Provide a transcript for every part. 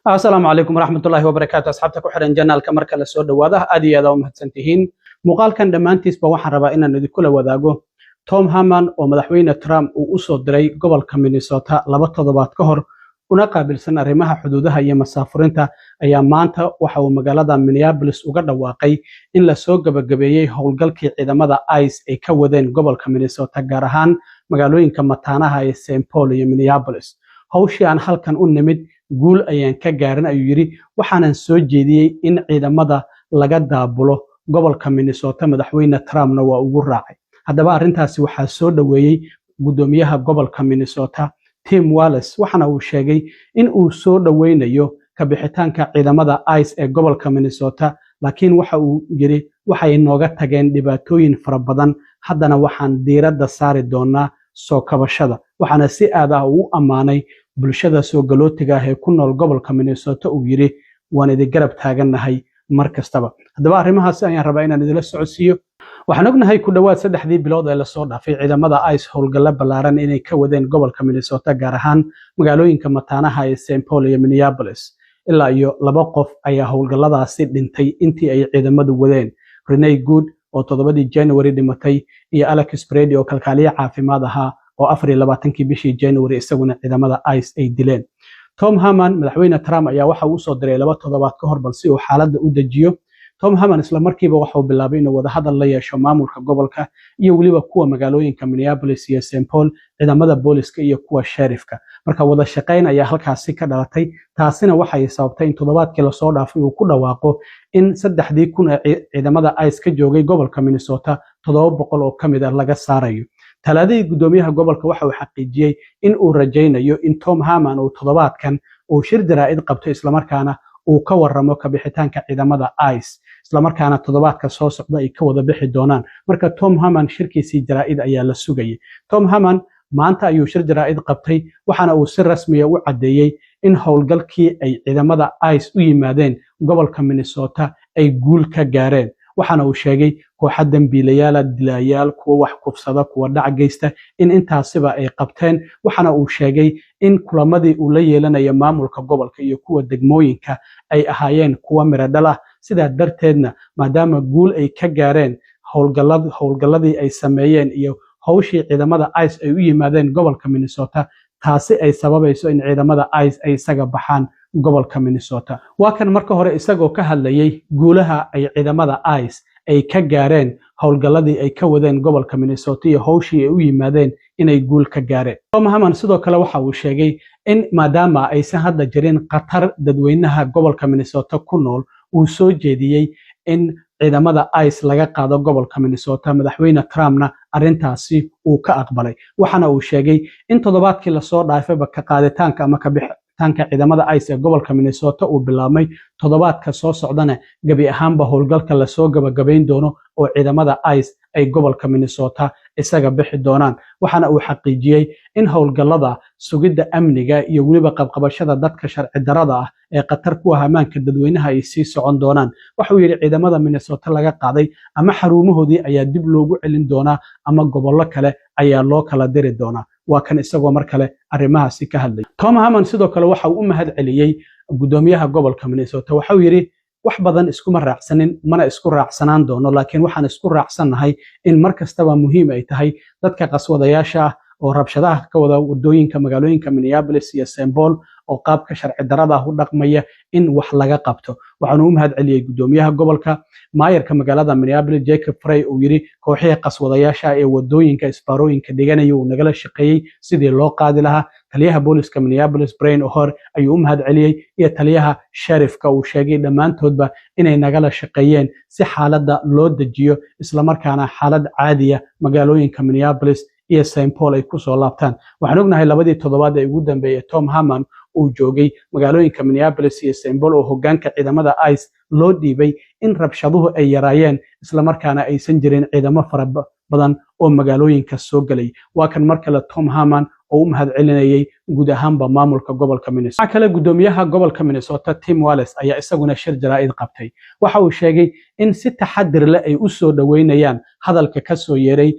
السلام عليكم ورحمة الله وبركاته أصحابتك وحرن جنال كمركز السود وهذا أدي هذا ومهتسنتهين مقال كان دمانتيس بوحن ربا إن ندي كل وذاقه توم هامان ومدحوين ترامب وأسود دري قبل كمينيسوتا لبطة ضباط كهر ونقابل سنة رماها حدودها هي مسافرينتا أيام مانتا وحاو مقالة مينيابلس وقرد واقعي إن لسوق بقبيي هولقلكي إذا ماذا آيس أي كودين قبل كمينيسوتا قارهان مقالوين كمتاناها هي سين بول هي مينيابلس hawshii aan halkan u nimid guul ayaan ka gaarin ayuu yiri waxaanan soo jeediyay in ciidamada laga daabulo gobolka Minnesota madaxweyne Trumpna waa ugu raacay hadaba arintaasi waxa soo dhaweeyay gudoomiyaha gobolka Minnesota Tim Walz waxana uu sheegay in uu soo dhaweynayo ka bixitaanka ciidamada ICE ee gobolka Minnesota laakiin waxa uu yiri waxay nooga tageen dhibaatooyin fara badan haddana waxaan diiradda saari doonaa soo kabashada waxaana si aad ah u amaanay bulshada soo galootiga ah ee ku nool gobolka Minnesota uu yiri waan idin garab taaganahay mar kastaba hadaba arrimahaas ayaan rabaa inaan idin la socodsiiyo waxaan ognahay ku dhawaad 3 bilood ee la soo dhaafay ciidamada ICE howlgalla balaaran inay ka wadeen gobolka Minnesota gaar ahaan magaalooyinka mataanaha ee St. Paul iyo Minneapolis ilaa iyo 2 qof ayaa howlgalladaasi dhintay intii ay ciidamadu wadeen Renee Good oo 7 January dhimatay iyo Alex Brady oo kalkaaliye caafimaad ahaa oo 24 bishii January isaguna ciidamada ICE ay dileen Tom Haman madaxweyne Trump ayaa waxa uu soo diray 2 toddobaad ka hor balse uu xaaladda u dajiyo Tom Haman isla markiiba waxa uu bilaabay inuu wada hadal la yeesho maamulka gobolka iyo waliba kuwa magaalooyinka Minneapolis iyo St. Paul ciidamada booliska iyo kuwa sheriffka marka wada shaqeyn ayaa halkaasi ka dhalatay taasina waxay sababtay in toddobaadkii la soo dhaafay uu ku dhawaaqo in 3,000 ciidamada ICE ka joogay gobolka Minnesota 700 oo kamid ah laga saarayo talaadii gudoomiyaha gobolka waxa uu xaqiijiyay in uu rajaynayo in Tom Haman uu toddobaadkan uu shir jaraa'id qabto isla markaana uu ka waramo ka bixitaanka ciidamada ICE isla markaana toddobaadka soo socda ay ka wada bixi doonaan marka Tom Haman shirkiisii jaraa'id ayaa la sugayay Tom Haman maanta ayuu shir jaraa'id qabtay waxaana uu si rasmi ah u cadeeyay in howlgalkii ay ciidamada ICE u yimaadeen gobolka Minnesota ay guul ka gaareen waxaana uu sheegay kooxo dambiilayaal dilayaal kuwa wax kufsada kuwa dhac geysta in intaasiba ay qabteen waxaana uu sheegay in kulamadii uu la yeelanayo maamulka gobolka iyo kuwa degmooyinka ay ahaayeen kuwa miradhal ah sidaa darteedna maadaama guul ay ka gaareen howlgalladii ay sameeyeen iyo hawshii ciidamada ICE ay u yimaadeen gobolka Minnesota taasi ay sababayso in ciidamada ICE ay isaga baxaan gobolka Minnesota waa kan marka hore isagoo ka hadlayay guulaha ay ciidamada ICE ay ka gaareen howlgalladii ay ka wadeen gobolka Minnesota iyo hawshii ay u yimaadeen inay guul ka gaareen Tom Haman sidoo kale waxa uu sheegay in maadaama aysan hadda jirin qatar dadweynaha gobolka Minnesota ku nool uu soo jeediyay in ciidamada ICE laga qaado gobolka Minnesota madaxweyne Trumpna arintaasi uu ka aqbalay waxaana uu sheegay in toddobaadkii la soo dhaafay ka qaaditaanka ama ka bixitaanka ciidamada ICE ee gobolka Minnesota uu bilaabmay toddobaadka soo socdana gabi ahaanba howlgalka la soo gabagabayn doono oo ciidamada ICE ay gobolka Minnesota isaga bixi doonaan waxaana uu xaqiijiyay in howlgallada sugidda amniga iyo waliba qabqabashada dadka sharci darrada ah ee qatar ku ah amaanka dadweynaha ay sii socon doonaan waxa uu yiri ciidamada Minnesota laga qaaday ama xarumahoodii ayaa dib loogu celin doonaa ama gobollo kale ayaa loo kala diri doonaa waa kan isagoo mar kale arrimahaasi ka hadlay Tom Haman sidoo kale waxa uu u mahad celiyay gudoomiyaha gobolka Minnesota waxa uu yiri wax badan iskuma raacsanin mana isku raacsanaan doono laakiin waxaan isku raacsanahay in mar kastaba muhiim ay tahay dadka qaswadayaasha ah oo rabshadaha ka wada wadooyinka magaalooyinka Minneapolis iyo St. Paul oo qaabka sharci darrada u dhaqmaya in wax laga qabto waxaan u mahad celiyay gudoomiyaha gobolka maayarka magaalada Minneapolis Jacob Frey oo yiri kooxaha qaswadayaasha ee wadooyinka isbaarooyinka dhiganaya uu nagala shaqeeyay sidii loo qaadi lahaa taliyaha booliska Minneapolis Brian O'Hare ayuu u mahad celiyay iyo taliyaha sheriffka uu sheegay dhamaantoodba inay nagala shaqeeyeen si xaaladda loo dajiyo isla markaana xaalad caadiya magaalooyinka Minneapolis iyo St. Paul ay ku soo laabtaan waxaan ognahay 2 toddobaad ee ugu dambeeyay Tom Haman uu joogay magaalooyinka Minneapolis iyo St. Paul oo hoggaanka ciidamada ICE loo dhiibay in rabshaduhu ay yaraayeen isla markaana aysan jirin ciidamo fara badan oo magaalooyinka soo galay waa kan mar kale Tom Haman oo u mahadcelinayay guud ahaanba maamulka gobolka Minnesota. Waxa kale gudoomiyaha gobolka Minnesota Tim Walz ayaa isaguna shir jaraa'id qabtay. Waxa uu sheegay in si taxadir leh ay u soo dhaweynayaan hadalka ka soo yeeray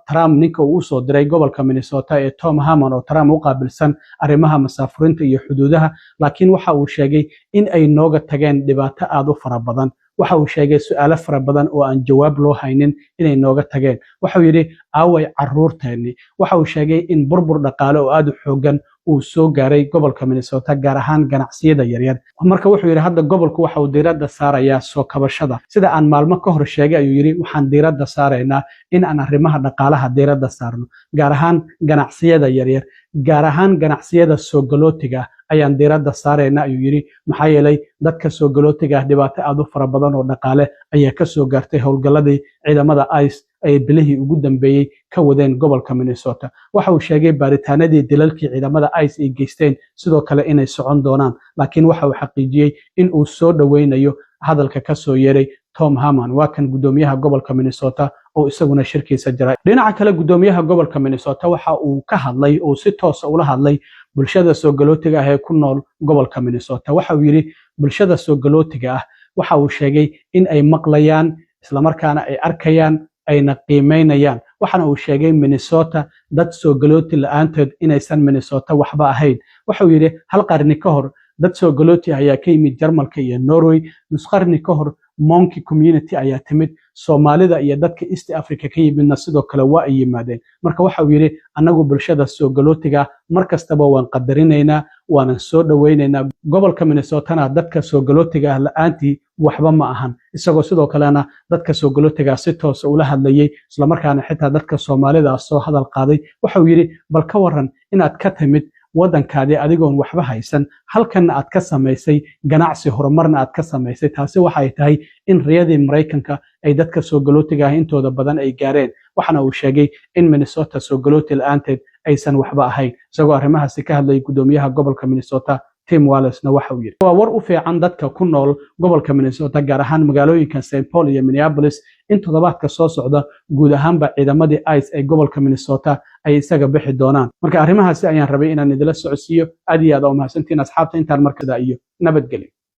Trump ninka uu soo diray gobolka Minnesota ee Tom Harman oo Trump u qaabilsan arrimaha masaafurinta iyo xuduudaha, laakiin waxa uu sheegay in ay nooga tageen dhibaato aad u fara badan. waxa uu sheegay su'aalo fara badan oo aan jawaab loo haynin inay nooga tageen. waxa uu yidhi aaway caruurteennii. waxa uu sheegay in burbur dhaqaale oo aad u xoogan uu soo gaaray gobolka Minnesota gaar ahaan ganacsiyada yaryar. marka wuxuu yidhi hadda gobolku waxa uu diiradda saarayaa soo kabashada. sida aan maalmo ka hor sheegay ayuu yidhi waxaan diiradda saaraynaa in aan arrimaha dhaqaalaha diiradda saarno, gaar ahaan ganacsiyada yaryar, gaar ahaan ganacsiyada soo galootiga ayaan diiradda saaraynaa ayuu yidhi. maxaa yeelay dadka soo galootiga dhibaato aad u fara badan oo dhaqaale ayaa ka soo gaartay howlgalladii ciidamada ICE ay bilihii ugu dambeeyey ka wadeen gobolka Minnesota. waxa uu sheegay baaritaanadii dilalkii ciidamada ICE ay geysteen sidoo kale inay socon doonaan, laakiin waxa uu xaqiijiyey in uu soo dhaweynayo hadalka ka soo yeeray Tom Harman. waa kan gudoomiyaha gobolka Minnesota oo isaguna shirkiisa jaray. dhinaca kale gudoomiyaha gobolka Minnesota waxa uu ka hadlay oo si toos ah ula hadlay bulshada soo galootiga ah ee ku nool gobolka Minnesota. waxa uu yidhi bulshada soo galootiga ah waxa uu sheegay in ay maqlayaan isla markaana ay arkayaan ayna qiimeynayaan. waxana uu sheegay Minnesota dad soo galooti la'aanteed inaysan Minnesota waxba ahayn. waxa uu yidhi hal qarni ka hor dad soo galooti ayaa ka yimid Jarmalka iyo Norway, nus qarni ka hor Monkey community ayaa timid, Soomaalida iyo dadka East Africa ka yimidna sidoo kale waa ay yimaadeen. marka waxa uu yidhi annagu bulshada soo galootiga mar kastaba waan qadarinaynaa, waanan soo dhaweynaynaa. gobolka Minnesotana dadka soo galootiga la'aantii waxba ma ahan. isagoo sidoo kalena dadka soo galootiga si toos ula hadlayay isla markaana xitaa dadka Soomaalida soo hadal qaaday. waxa uu yidhi bal ka waran inaad ka timid waddankaadii adigoon waxba haysan, halkanna aad ka samaysay ganacsi horumarna aad ka samaysay. taasi waxay tahay in riyadii Mareykanka ay dadka soo galootiga ah intooda badan ay gaareen. waxana uu sheegay in Minnesota soo galooti la'aanteed aysan waxba ahayn. isagoo arrimahaasi ka hadlayay gudoomiyaha gobolka Minnesota Tim Walzna waxa uu yidhi waa war u fiican dadka ku nool gobolka Minnesota gaar ahaan magaalooyinka St. Paul iyo Minneapolis in toddobaadka soo socda guud ahaanba ciidamadii ICE ee gobolka Minnesota ay isaga bixi doonaan. marka arrimahaasi ayaan rabay inaan idila socodsiiyo. aad iyo aad u mahadsantiin asxaabta intaan markada iyo nabadgelyo.